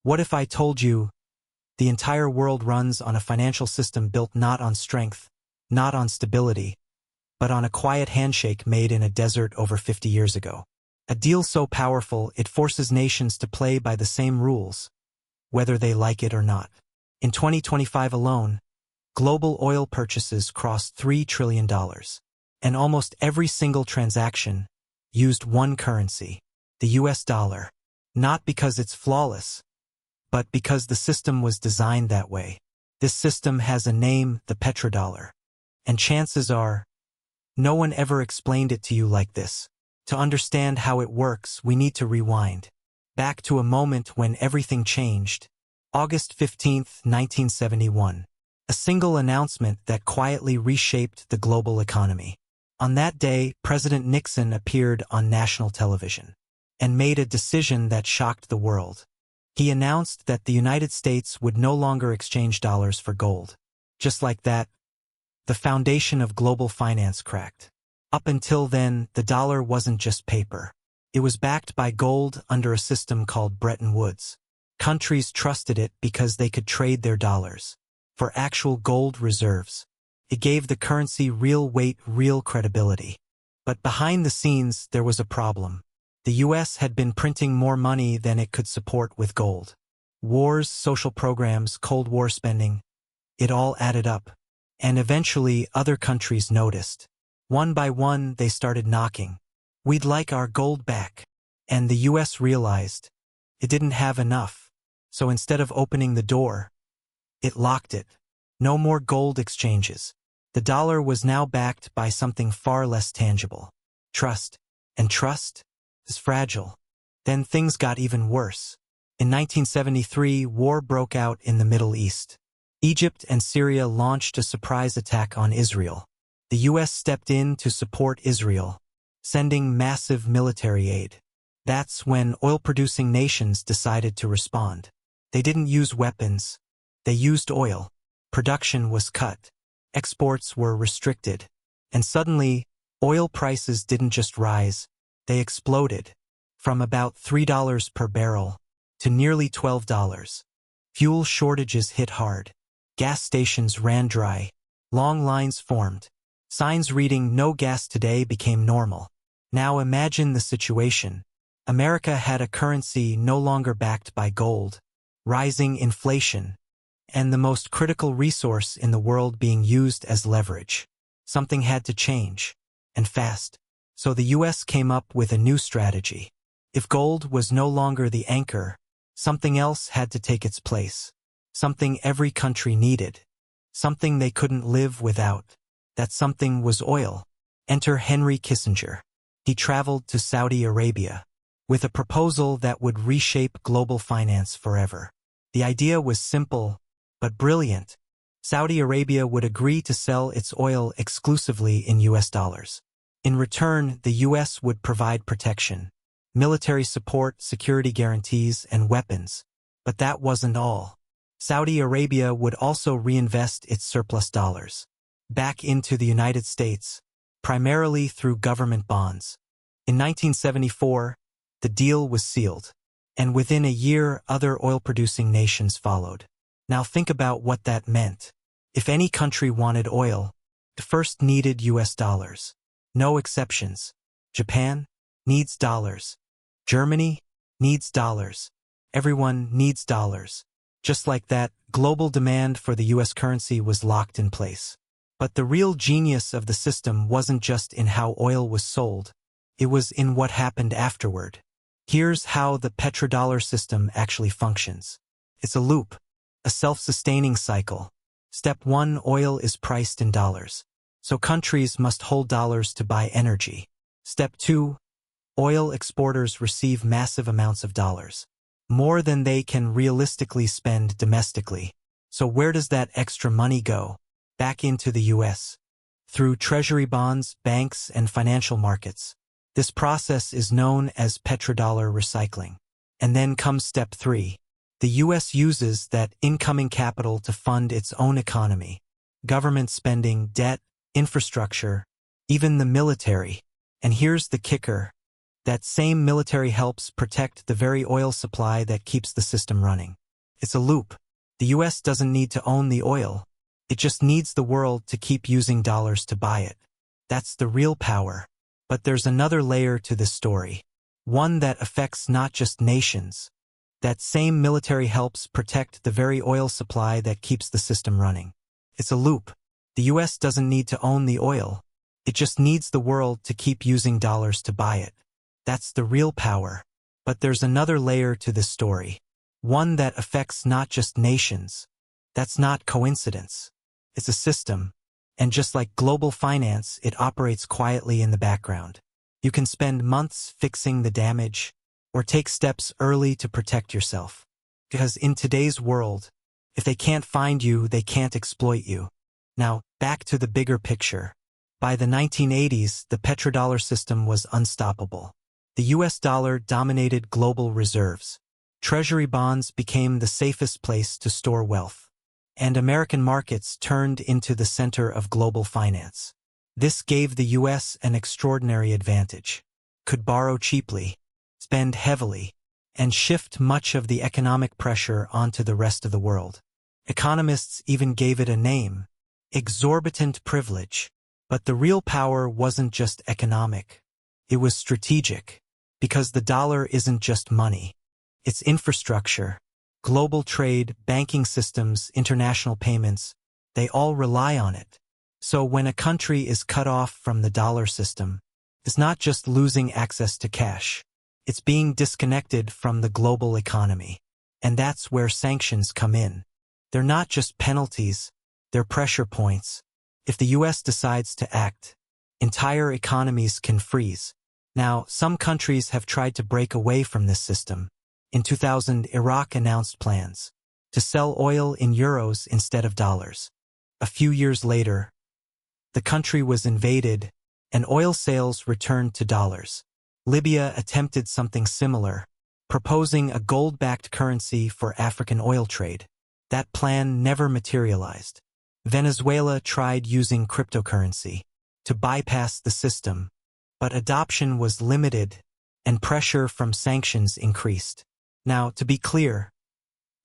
What if I told you the entire world runs on a financial system built not on strength, not on stability, but on a quiet handshake made in a desert over 50 years ago? A deal so powerful it forces nations to play by the same rules, whether they like it or not. In 2025 alone, global oil purchases crossed $3 trillion, and almost every single transaction used one currency, the US dollar, not because it's flawless, but because the system was designed that way. This system has a name, the petrodollar, and chances are, no one ever explained it to you like this. To understand how it works, we need to rewind back to a moment when everything changed. August 15, 1971. A single announcement that quietly reshaped the global economy. On that day, President Nixon appeared on national television and made a decision that shocked the world. He announced that the United States would no longer exchange dollars for gold. Just like that, the foundation of global finance cracked. Up until then, the dollar wasn't just paper. It was backed by gold under a system called Bretton Woods. Countries trusted it because they could trade their dollars for actual gold reserves. It gave the currency real weight, real credibility. But behind the scenes, there was a problem. The US had been printing more money than it could support with gold. Wars, social programs, Cold War spending, it all added up. And eventually, other countries noticed. One by one, they started knocking. We'd like our gold back. And the US realized it didn't have enough. So instead of opening the door, it locked it. No more gold exchanges. The dollar was now backed by something far less tangible. Trust. And trust is fragile. Then things got even worse. In 1973, war broke out in the Middle East. Egypt and Syria launched a surprise attack on Israel. The US stepped in to support Israel, sending massive military aid. That's when oil-producing nations decided to respond. They didn't use weapons. They used oil. Production was cut. Exports were restricted. And suddenly, oil prices didn't just rise. They exploded. From about $3 per barrel to nearly $12. Fuel shortages hit hard. Gas stations ran dry. Long lines formed. Signs reading "No gas today" became normal. Now imagine the situation. America had a currency no longer backed by gold, rising inflation, and the most critical resource in the world being used as leverage. Something had to change, and fast. So the US came up with a new strategy. If gold was no longer the anchor, something else had to take its place. Something every country needed. Something they couldn't live without. That something was oil. Enter Henry Kissinger. He traveled to Saudi Arabia with a proposal that would reshape global finance forever. The idea was simple, but brilliant. Saudi Arabia would agree to sell its oil exclusively in US dollars. In return, the US would provide protection, military support, security guarantees, and weapons. But that wasn't all. Saudi Arabia would also reinvest its surplus dollars back into the United States, primarily through government bonds. In 1974, the deal was sealed, and within a year, other oil-producing nations followed. Now think about what that meant. If any country wanted oil, it first needed US dollars. No exceptions. Japan needs dollars. Germany needs dollars. Everyone needs dollars. Just like that, global demand for the US currency was locked in place. But the real genius of the system wasn't just in how oil was sold. It was in what happened afterward. Here's how the petrodollar system actually functions. It's a loop, a self-sustaining cycle. Step 1, oil is priced in dollars. So countries must hold dollars to buy energy. Step 2, oil exporters receive massive amounts of dollars, more than they can realistically spend domestically. So where does that extra money go? Back into the US. Through treasury bonds, banks, and financial markets. This process is known as petrodollar recycling. And then comes step 3. The US uses that incoming capital to fund its own economy. Government spending, debt, infrastructure, even the military. And here's the kicker. That same military helps protect the very oil supply that keeps the system running. It's a loop. The US doesn't need to own the oil. It just needs the world to keep using dollars to buy it. That's the real power. But there's another layer to this story. One that affects not just nations. That same military helps protect the very oil supply that keeps the system running. It's a loop. The US doesn't need to own the oil. It just needs the world to keep using dollars to buy it. That's the real power. But there's another layer to this story. One that affects not just nations. That's not coincidence. It's a system. And just like global finance, it operates quietly in the background. You can spend months fixing the damage, or take steps early to protect yourself. Because in today's world, if they can't find you, they can't exploit you. Now, back to the bigger picture. By the 1980s, the petrodollar system was unstoppable. The US dollar dominated global reserves. Treasury bonds became the safest place to store wealth. And American markets turned into the center of global finance. This gave the US an extraordinary advantage. Could borrow cheaply, spend heavily, and shift much of the economic pressure onto the rest of the world. Economists even gave it a name, exorbitant privilege. But the real power wasn't just economic. It was strategic, because the dollar isn't just money. It's infrastructure, global trade, banking systems, international payments, they all rely on it. So when a country is cut off from the dollar system, it's not just losing access to cash. It's being disconnected from the global economy. And that's where sanctions come in. They're not just penalties, they're pressure points. If the US decides to act, entire economies can freeze. Now, some countries have tried to break away from this system. In 2000, Iraq announced plans to sell oil in euros instead of dollars. A few years later, the country was invaded, and oil sales returned to dollars. Libya attempted something similar, proposing a gold-backed currency for African oil trade. That plan never materialized. Venezuela tried using cryptocurrency to bypass the system, but adoption was limited and pressure from sanctions increased. Now, to be clear,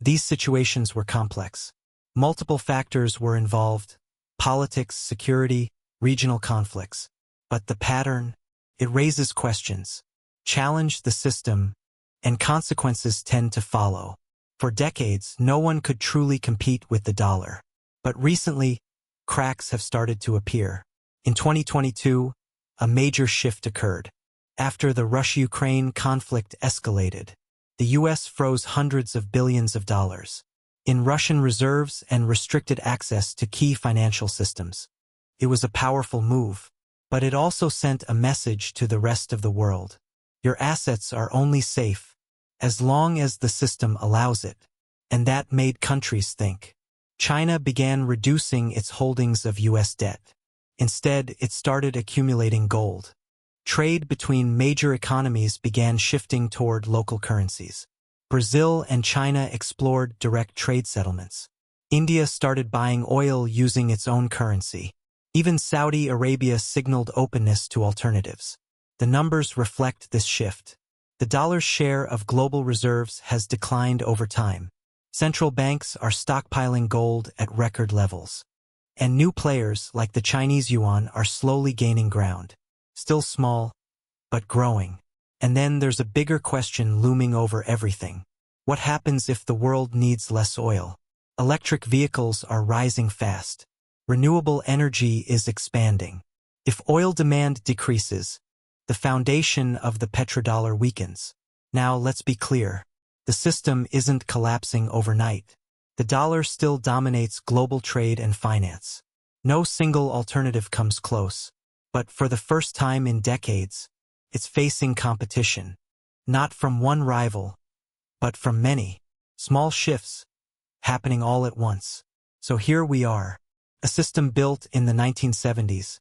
these situations were complex. Multiple factors were involved: politics, security, regional conflicts. But the pattern, it raises questions. Challenge the system, and consequences tend to follow. For decades, no one could truly compete with the dollar. But recently, cracks have started to appear. In 2022, a major shift occurred. After the Russia-Ukraine conflict escalated, the US froze hundreds of billions of dollars in Russian reserves and restricted access to key financial systems. It was a powerful move, but it also sent a message to the rest of the world. Your assets are only safe as long as the system allows it. And that made countries think. China began reducing its holdings of US debt. Instead, it started accumulating gold. Trade between major economies began shifting toward local currencies. Brazil and China explored direct trade settlements. India started buying oil using its own currency. Even Saudi Arabia signaled openness to alternatives. The numbers reflect this shift. The dollar's share of global reserves has declined over time. Central banks are stockpiling gold at record levels. And new players like the Chinese yuan are slowly gaining ground. Still small, but growing. And then there's a bigger question looming over everything. What happens if the world needs less oil? Electric vehicles are rising fast. Renewable energy is expanding. If oil demand decreases, the foundation of the petrodollar weakens. Now, let's be clear. The system isn't collapsing overnight. The dollar still dominates global trade and finance. No single alternative comes close. But for the first time in decades, it's facing competition. Not from one rival, but from many. Small shifts, happening all at once. So here we are. A system built in the 1970s.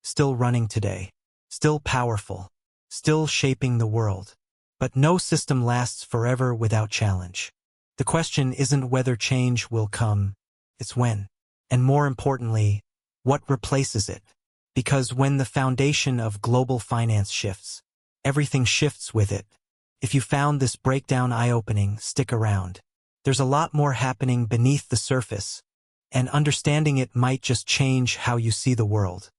Still running today. Still powerful. Still shaping the world. But no system lasts forever without challenge. The question isn't whether change will come, it's when. And more importantly, what replaces it. Because when the foundation of global finance shifts, Everything shifts with it. If you found this breakdown eye-opening, stick around. There's a lot more happening beneath the surface, and understanding it might just change how you see the world.